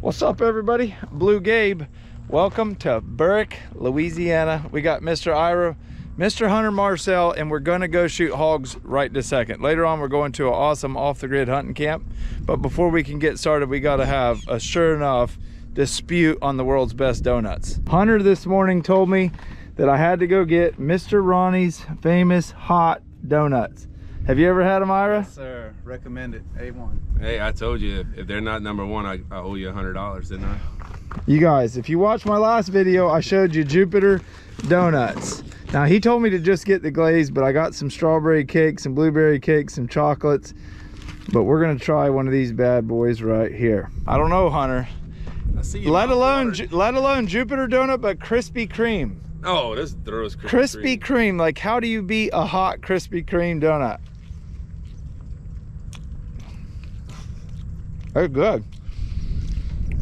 What's up, everybody? Bluegabe. Welcome to Burke, Louisiana. We got Mr. Ira, Mr. Hunter Marcel, and we're gonna go shoot hogs right this second. Later on, we're going to an awesome off-the-grid hunting camp. But before we can get started, we gotta have a sure enough dispute on the world's best donuts. Hunter this morning told me that I had to go get Mr. Ronnie's famous hot donuts. Have you ever had them, Ira? Yes, sir. Recommend it. A1. Hey, I told you, if they're not number one, I owe you $100, didn't I? You guys, if you watched my last video, I showed you Jupiter donuts. Now, he told me to just get the glaze, but I got some strawberry cakes, some blueberry cakes, some chocolates. But we're gonna try one of these bad boys right here. I don't know, Hunter. I see you. Let alone Jupiter donut, but Krispy Kreme. Oh, this throws Krispy Kreme. Like, how do you beat a hot Krispy Kreme donut? They're good.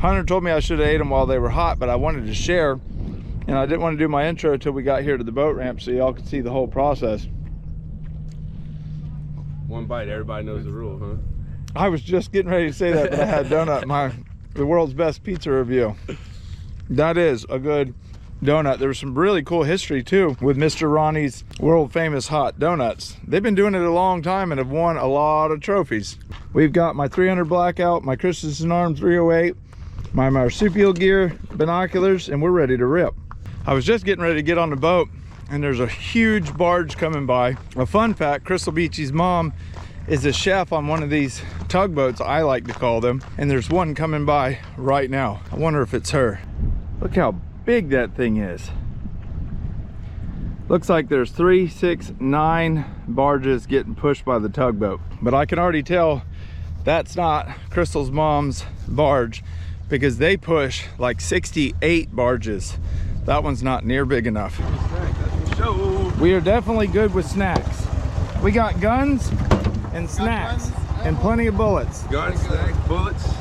Hunter told me I should have ate them while they were hot, but I wanted to share, and I didn't want to do my intro until we got here to the boat ramp so y'all could see the whole process. One bite, everybody knows the rule, huh? I was just getting ready to say that, but I had donut, the world's best pizza review. That is a good donut. There was some really cool history too with Mr. Ronnie's world famous hot donuts. They've been doing it a long time and have won a lot of trophies. We've got my 300 blackout, my Christensen Arm 308, my marsupial gear, binoculars, and we're ready to rip. I was just getting ready to get on the boat and there's a huge barge coming by. A fun fact, Crystal Beachy's mom is a chef on one of these tugboats, I like to call them, and there's one coming by right now. I wonder if it's her. Look how big that thing is. Looks like there's 3, 6, 9 barges getting pushed by the tugboat, but I can already tell that's not Crystal's mom's barge because they push like 68 barges. That one's not near big enough. We are definitely good with snacks. We got guns and snacks and plenty of bullets. Guns, snacks, bullets.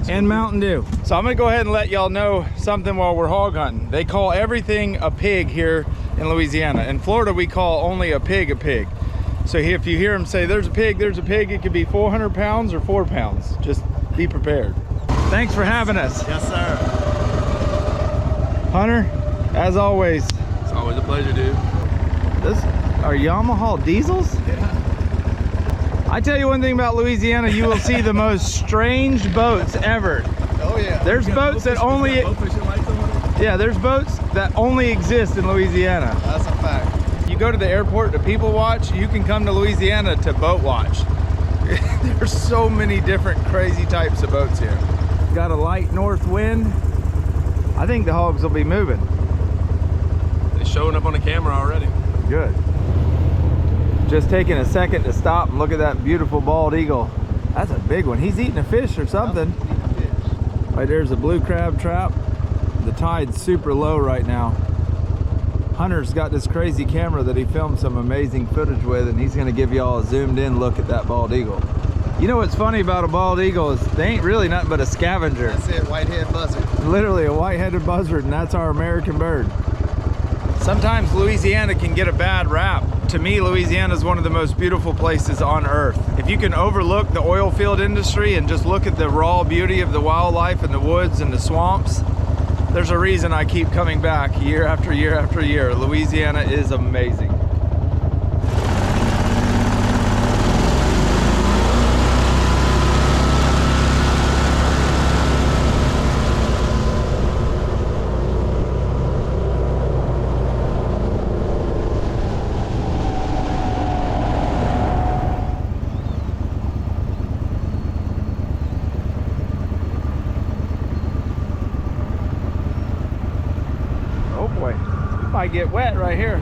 And Mountain Dew. So I'm gonna go ahead and let y'all know something while we're hog hunting. They call everything a pig here in Louisiana. In Florida, we call only a pig a pig. So if you hear them say there's a pig, it could be 400 pounds or 4 pounds. Just be prepared. Thanks for having us. Yes, sir. Hunter, as always. It's always a pleasure, dude. This are Yamaha diesels? Yeah. I tell you one thing about Louisiana, you will see the most strange boats ever. Oh yeah. There's boats that only, yeah, there's boats that only exist in Louisiana. That's a fact. You go to the airport to people watch, you can come to Louisiana to boat watch. There's so many different crazy types of boats here. Got a light north wind. I think the hogs will be moving. They're showing up on the camera already. Good. Just taking a second to stop and look at that beautiful bald eagle. That's a big one. He's eating a fish or something. Right there's a blue crab trap. The tide's super low right now. Hunter's got this crazy camera that he filmed some amazing footage with, and he's gonna give y'all a zoomed in look at that bald eagle. You know what's funny about a bald eagle is they ain't really nothing but a scavenger. That's it, white-headed buzzard. Literally a white-headed buzzard, and that's our American bird. Sometimes Louisiana can get a bad rap. To me, Louisiana is one of the most beautiful places on earth. If you can overlook the oil field industry and just look at the raw beauty of the wildlife and the woods and the swamps, there's a reason I keep coming back year after year after year. Louisiana is amazing. Might get wet right here.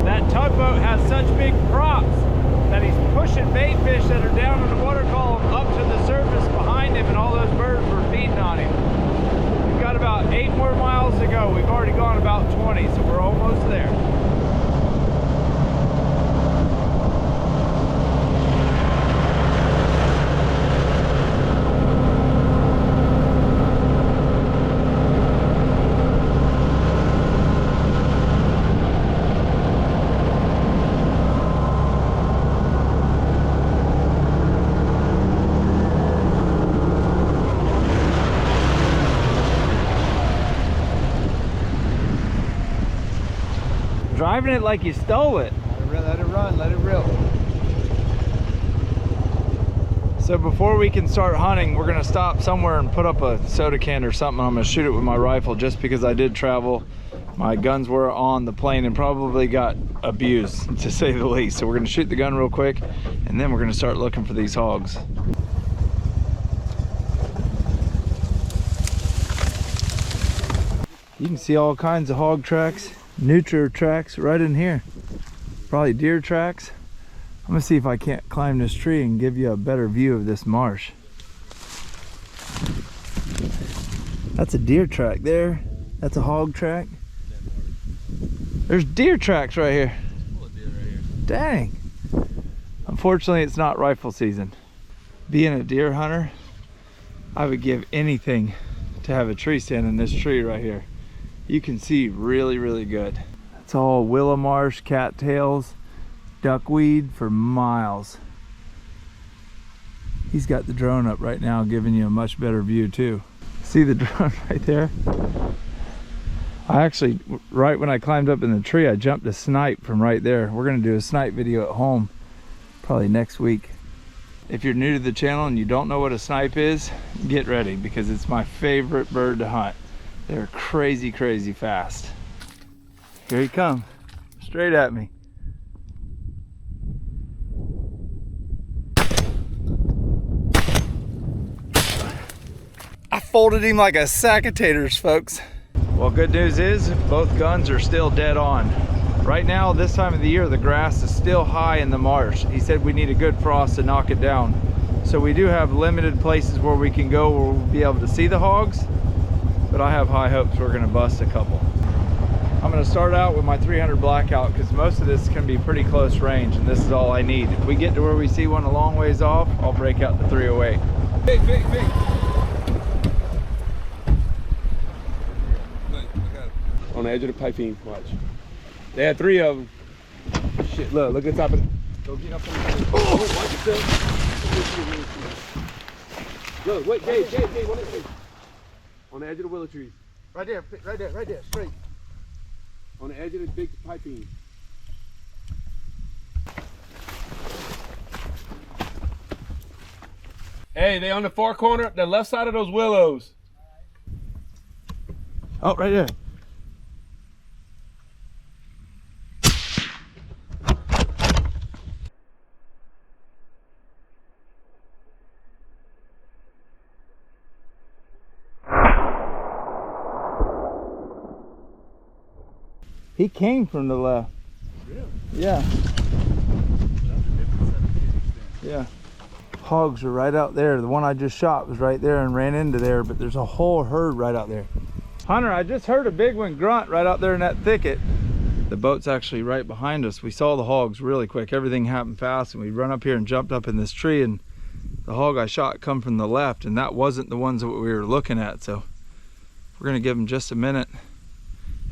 That tugboat has such big props that he's pushing bait fish that are down in the water column up to the surface behind him, and all those birds were feeding on him. We've got about 8 more miles to go. We've already gone about 20, so we're almost there. driving it like you stole it. Let it run, let it rip. So before we can start hunting, we're gonna stop somewhere and put up a soda can or something. I'm gonna shoot it with my rifle just because I did travel. My guns were on the plane and probably got abused, to say the least. So we're gonna shoot the gun real quick and then we're gonna start looking for these hogs. You can see all kinds of hog tracks, nutria tracks right in here. Probably deer tracks. I'm gonna see if I can't climb this tree and give you a better view of this marsh. That's a deer track there. That's a hog track. There's deer tracks right here. Dang. Unfortunately, it's not rifle season. Being a deer hunter, I would give anything to have a tree stand in this tree right here. You can see really, really good. It's all willow marsh, cattails, duckweed for miles. He's got the drone up right now, giving you a much better view too. See the drone right there? I actually, right when I climbed up in the tree, I jumped a snipe from right there. We're gonna do a snipe video at home, probably next week. If you're new to the channel and you don't know what a snipe is, get ready because it's my favorite bird to hunt. They're crazy, crazy fast. Here he comes, straight at me. I folded him like a sack of taters, folks. Well, good news is both guns are still dead on. Right now, this time of the year, the grass is still high in the marsh. He said we need a good frost to knock it down. So we do have limited places where we can go where we'll be able to see the hogs, but I have high hopes we're gonna bust a couple. I'm gonna start out with my 300 blackout because most of this can be pretty close range and this is all I need. If we get to where we see one a long ways off, I'll break out the 308. Big. On the edge of the piping, watch. They had 3 of them. Shit, look at the top of it. Go get up on the oh, watch yourself. Look, wait, Gabe, one of these. On the edge of the willow trees. Right there, straight. On the edge of the big piping. Hey, they on the far corner, the left side of those willows. Oh, right there. He came from the left. Really? Yeah. Yeah. Hogs are right out there. The one I just shot was right there and ran into there, but there's a whole herd right out there. Hunter, I just heard a big one grunt right out there in that thicket. The boat's actually right behind us. We saw the hogs really quick. Everything happened fast and we run up here and jumped up in this tree and the hog I shot come from the left and that wasn't the ones that we were looking at. So we're gonna give them just a minute.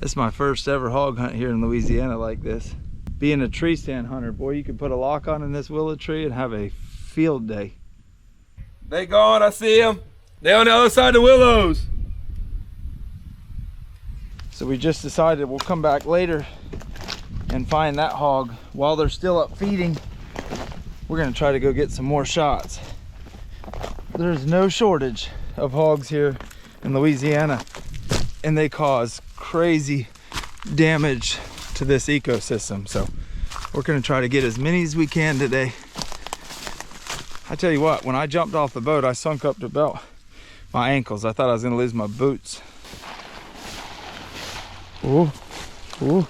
This is my first ever hog hunt here in Louisiana like this. Being a tree stand hunter, boy, you could put a lock on in this willow tree and have a field day. They gone, I see them. They on the other side of the willows. So we just decided we'll come back later and find that hog. While they're still up feeding, we're gonna try to go get some more shots. There's no shortage of hogs here in Louisiana and they cause crazy damage to this ecosystem. So we're gonna try to get as many as we can today. I tell you what, when I jumped off the boat, I sunk up to about my ankles. I thought I was gonna lose my boots. Ooh, ooh.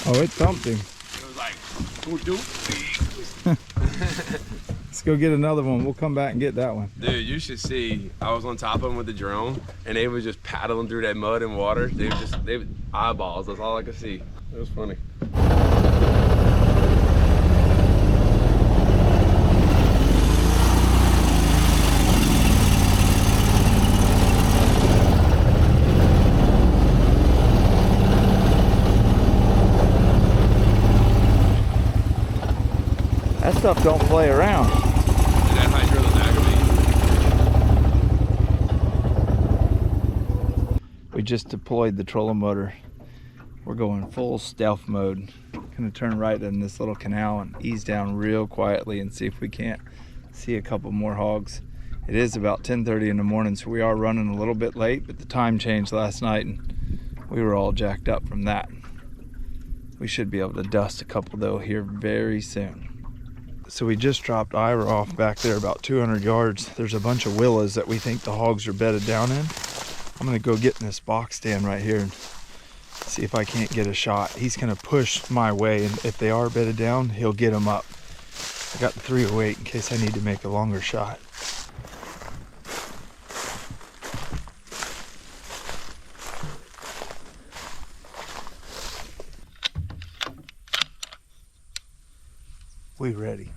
Oh, it thumped him. It was like, who do? Let's go get another one. We'll come back and get that one. Dude, you should see. I was on top of them with the drone, and they were just paddling through that mud and water. They were eyeballs. That's all I could see. It was funny. stuff don't play around. And that hydro is aggravating. We just deployed the trolling motor. We're going full stealth mode. Gonna turn right in this little canal and ease down real quietly and see if we can't see a couple more hogs. It is about 10:30 in the morning, so we are running a little bit late, but the time changed last night and we were all jacked up from that. We should be able to dust a couple though here very soon. So we just dropped Ira off back there about 200 yards. There's a bunch of willows that we think the hogs are bedded down in. I'm gonna go get in this box stand right here and see if I can't get a shot. He's gonna push my way, and if they are bedded down, he'll get them up. I got the 308 in case I need to make a longer shot. We ready.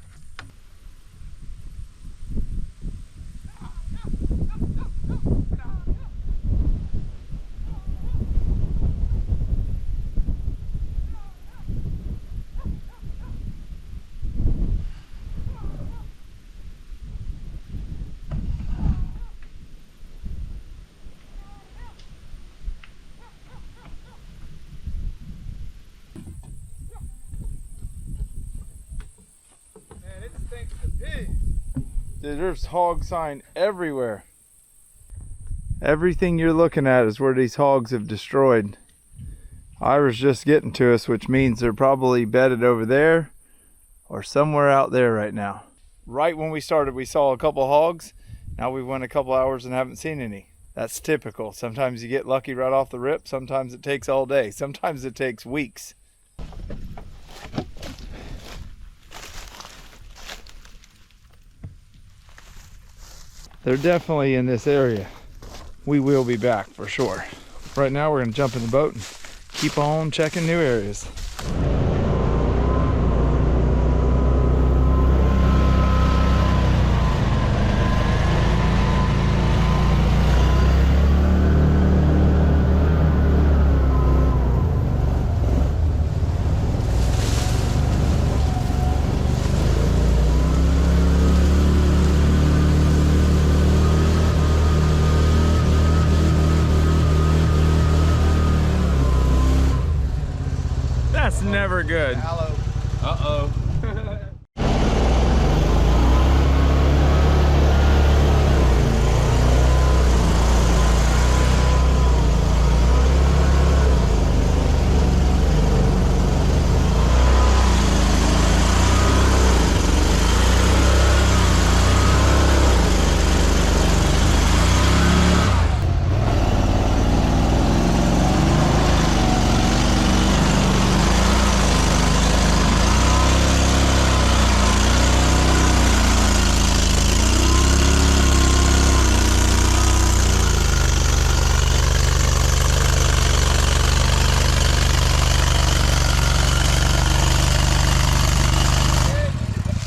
Dude, there's hog sign everywhere. Everything you're looking at is where these hogs have destroyed. Ira's just getting to us, which means they're probably bedded over there or somewhere out there right now. Right when we started, we saw a couple hogs. Now we went a couple hours and haven't seen any. That's typical. Sometimes you get lucky right off the rip. Sometimes it takes all day. Sometimes it takes weeks. They're definitely in this area. We will be back for sure. Right now we're gonna jump in the boat and keep on checking new areas. That's never good. Uh-oh.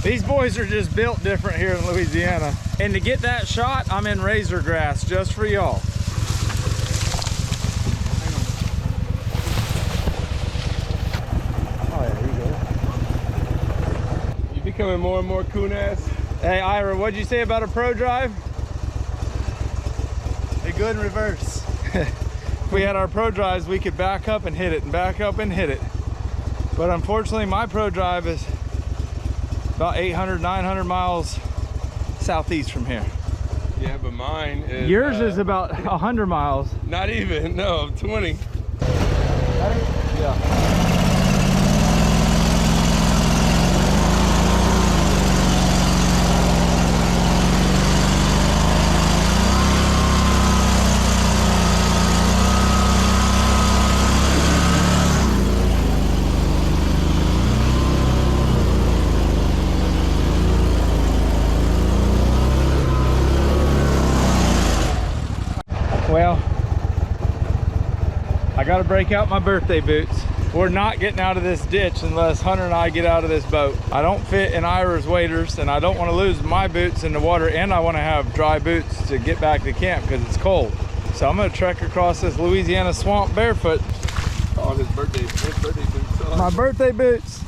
These boys are just built different here in Louisiana. And to get that shot, I'm in razor grass just for y'all. Oh yeah, here you go. You becoming more and more coon-ass. Hey Ira, what'd you say about a pro drive? They're good in reverse. If we had our pro drives, we could back up and hit it and back up and hit it. But unfortunately, my pro drive is about 800, 900 miles southeast from here. Yeah, but mine is... Yours is about 100 miles. Not even, no, 20. Yeah. Well, I gotta break out my birthday boots. We're not getting out of this ditch unless Hunter and I get out of this boat. I don't fit in Ira's waders, and I don't want to lose my boots in the water, and I want to have dry boots to get back to camp because it's cold. So I'm gonna trek across this Louisiana swamp barefoot. On his birthday boots. My birthday boots.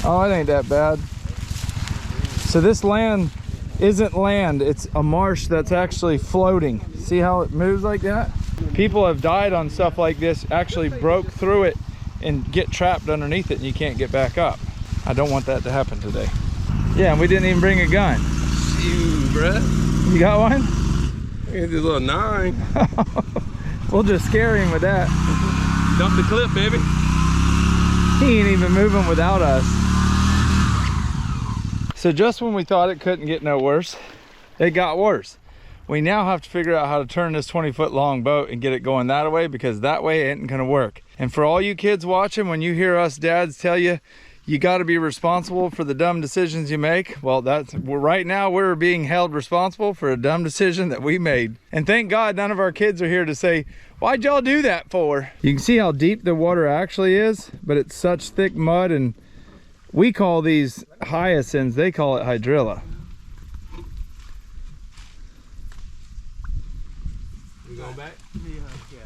Oh, it ain't that bad. So this land isn't land, it's a marsh that's actually floating. See how it moves like that? People have died on stuff like this, actually broke through it and get trapped underneath it and you can't get back up. I don't want that to happen today. Yeah, and we didn't even bring a gun. Shoot, bruh. You got one? Look at this little 9. We'll just scare him with that. Dump the clip, baby. He ain't even moving without us. So just when we thought it couldn't get no worse, it got worse. We now have to figure out how to turn this 20-foot long boat and get it going that way, because that way it ain't gonna work. And for all you kids watching, when you hear us dads tell you, you got to be responsible for the dumb decisions you make. Well, right now we're being held responsible for a dumb decision that we made. And thank God none of our kids are here to say, why'd y'all do that for? You can see how deep the water actually is, but it's such thick mud, and we call these hyacinths, they call it hydrilla. We going back? Yeah,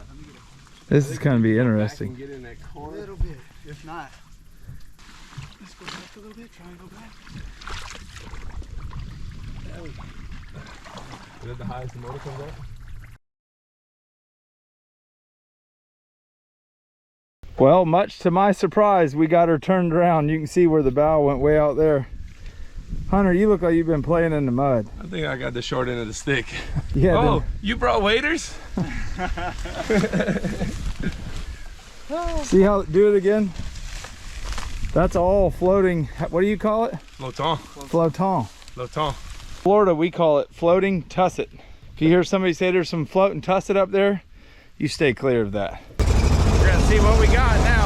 let me get it. This is gonna be interesting. Get in that A corner. little bit, if not. Let's go back a little bit, try and go back. Is that the highest the motor comes up? Well, much to my surprise, we got her turned around. You can see where the bow went way out there. Hunter, you look like you've been playing in the mud. I think I got the short end of the stick. Yeah. Oh, you brought waders? See how, do it again? That's all floating, what do you call it? Flotant. Flotant. Flotant. Florida, we call it floating tusset. If you hear somebody say there's some floating tusset up there, you stay clear of that. We're gonna see what we got now.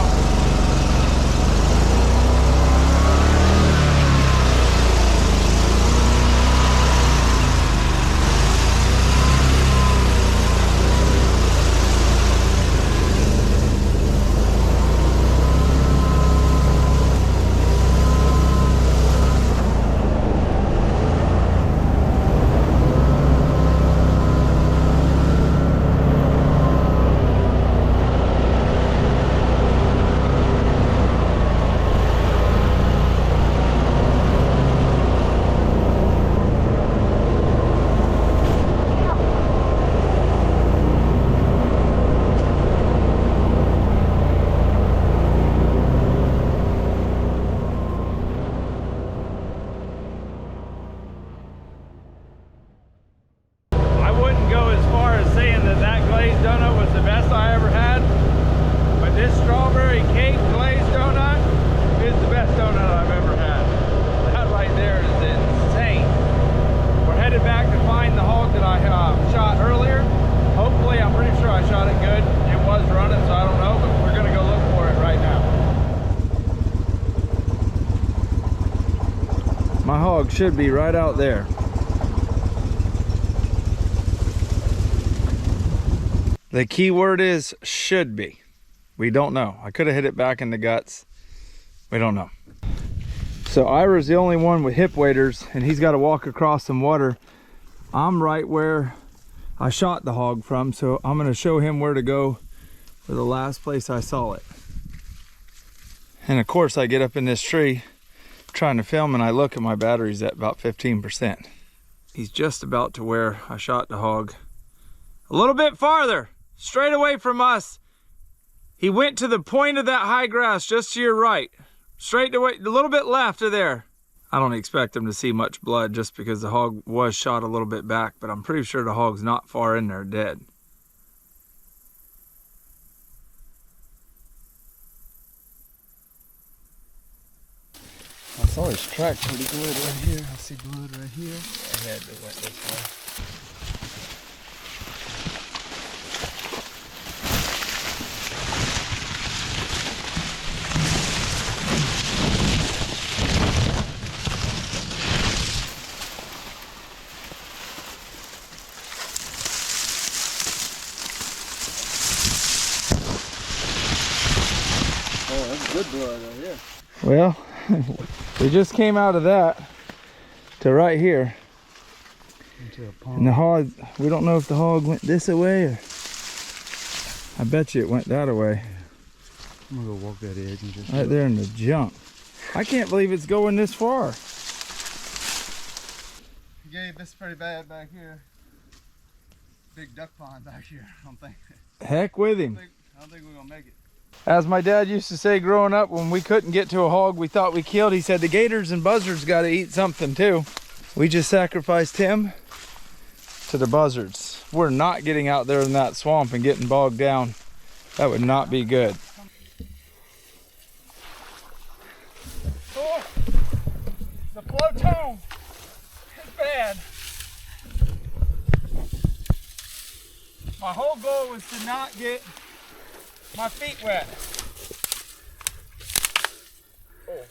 My hog should be right out there. The key word is should be. We don't know. I could have hit it back in the guts. We don't know. So Ira's the only one with hip waders, and he's got to walk across some water. I'm right where I shot the hog from, so I'm going to show him where to go for the last place I saw it. And of course I get up in this tree trying to film, and I look at my batteries at about 15%. He's just about to where I shot the hog. A little bit farther, straight away from us. He went to the point of that high grass just to your right. Straight away, a little bit left of there. I don't expect him to see much blood just because the hog was shot a little bit back, but I'm pretty sure the hog's not far in there dead. I saw his track pretty good right here. I see blood right here. I had to went this way. Oh, that's good blood right here. Well, we just came out of that to right here. Into a pond. And the hog, we don't know if the hog went this way or I bet you it went that way. I'm gonna go walk that edge and just Right there in the junk. I can't believe it's going this far. Gabe, this is pretty bad back here. Big duck pond back here. I don't think Heck with him. we're gonna make it. As my dad used to say growing up, when we couldn't get to a hog we thought we killed, he said the gators and buzzards got to eat something too. We just sacrificed him to the buzzards. We're not getting out there in that swamp and getting bogged down. That would not be good. Oh, the flow tone is bad. My whole goal was to not get my feet wet. Oh.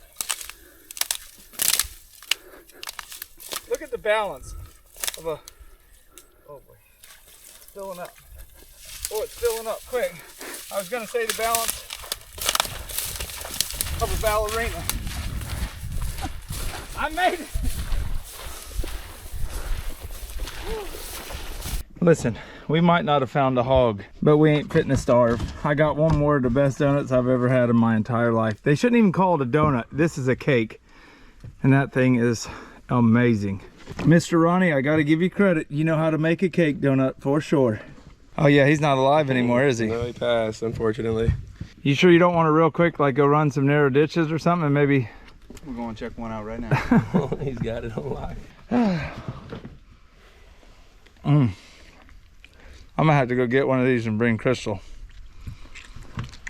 Look at the balance of a, oh boy, it's filling up. Oh, it's filling up quick. I was gonna say the balance of a ballerina. I made it. Listen, we might not have found a hog, but we ain't fitting to starve. I got one more of the best donuts I've ever had in my entire life. They shouldn't even call it a donut. This is a cake, and that thing is amazing. Mr. Ronnie, I gotta give you credit. You know how to make a cake donut for sure. Oh yeah, he's not alive anymore, is he? No, he passed, unfortunately. You sure you don't want to real quick, like go run some narrow ditches or something and maybe? We're going to check one out right now. He's got it on lock. I'm gonna have to go get one of these and bring Crystal.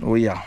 Oh yeah.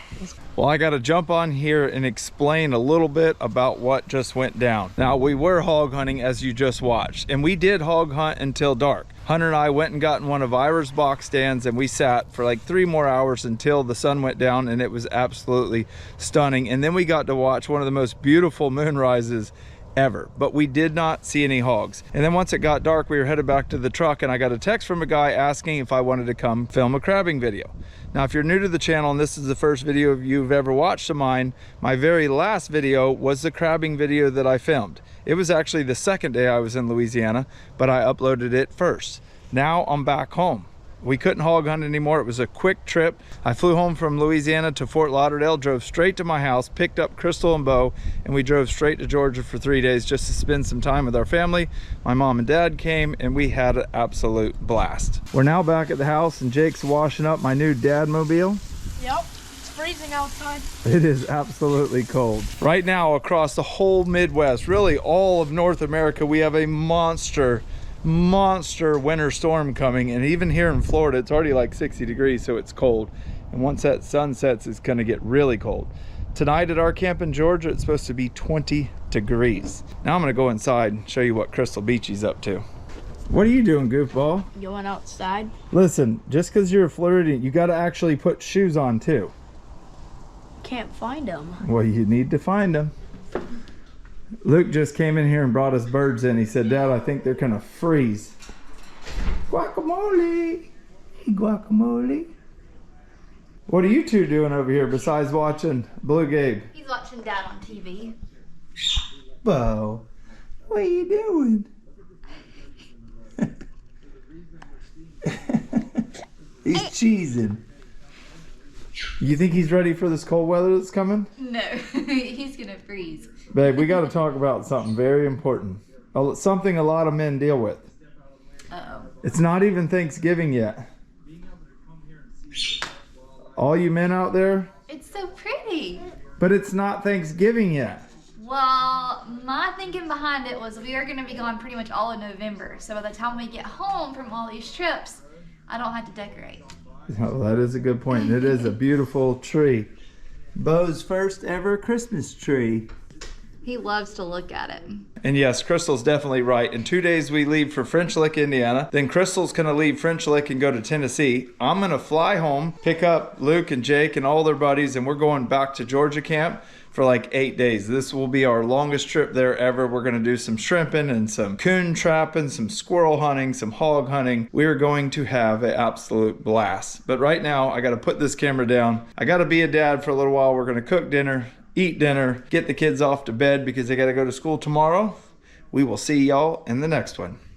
Well, I gotta jump on here and explain a little bit about what just went down. Now, we were hog hunting as you just watched, and we did hog hunt until dark. Hunter and I went and got in one of Ira's box stands, and we sat for like 3 more hours until the sun went down, and it was absolutely stunning. And then we got to watch one of the most beautiful moonrises ever, but we did not see any hogs. And then once it got dark, we were headed back to the truck, and I got a text from a guy asking if I wanted to come film a crabbing video. Now, if you're new to the channel and this is the first video you've ever watched of mine, my very last video was the crabbing video that I filmed. It was actually the second day I was in Louisiana, but I uploaded it first. Now I'm back home. We couldn't hog hunt anymore. It was a quick trip. I flew home from Louisiana to Fort Lauderdale, drove straight to my house, picked up Crystal and Bo, and we drove straight to Georgia for 3 days just to spend some time with our family. My mom and dad came, and we had an absolute blast. We're now back at the house, and Jake's washing up my new Dadmobile. Yep, it's freezing outside. It is absolutely cold. Right now, across the whole Midwest, really all of North America, we have a monster winter storm coming, and even here in Florida it's already like 60 degrees, so it's cold, and once that sun sets it's going to get really cold. Tonight at our camp in Georgia it's supposed to be 20 degrees. Now I'm going to go inside and show you what Crystal Beachy's up to. What are you doing, goofball? Going outside. Listen, just because you're a Floridian, you got to actually put shoes on too. Can't find them. Well, you need to find them. Luke just came in here and brought us birds in. He said, Dad, I think they're gonna freeze. Guacamole! Hey, guacamole. What are you two doing over here besides watching Bluegabe? He's watching Dad on TV. Bo, what are you doing? He's cheesing. You think he's ready for this cold weather that's coming? No, he's gonna freeze. Babe, we got to talk about something very important. Something a lot of men deal with. Uh-oh. It's not even Thanksgiving yet. All you men out there? It's so pretty. But it's not Thanksgiving yet. Well, my thinking behind it was we are gonna be gone pretty much all of November. So by the time we get home from all these trips, I don't have to decorate. Oh, that is a good point. It is a beautiful tree. Bo's first ever Christmas tree. He loves to look at it. And yes, Crystal's definitely right. In 2 days we leave for French Lick, Indiana. Then Crystal's gonna leave French Lick and go to Tennessee. I'm gonna fly home, pick up Luke and Jake and all their buddies, and we're going back to Georgia camp for like 8 days. This will be our longest trip there ever. We're gonna do some shrimping and some coon trapping, some squirrel hunting, some hog hunting. We are going to have an absolute blast. But right now, I gotta put this camera down. I gotta be a dad for a little while. We're gonna cook dinner, eat dinner, get the kids off to bed because they got to go to school tomorrow. We will see y'all in the next one.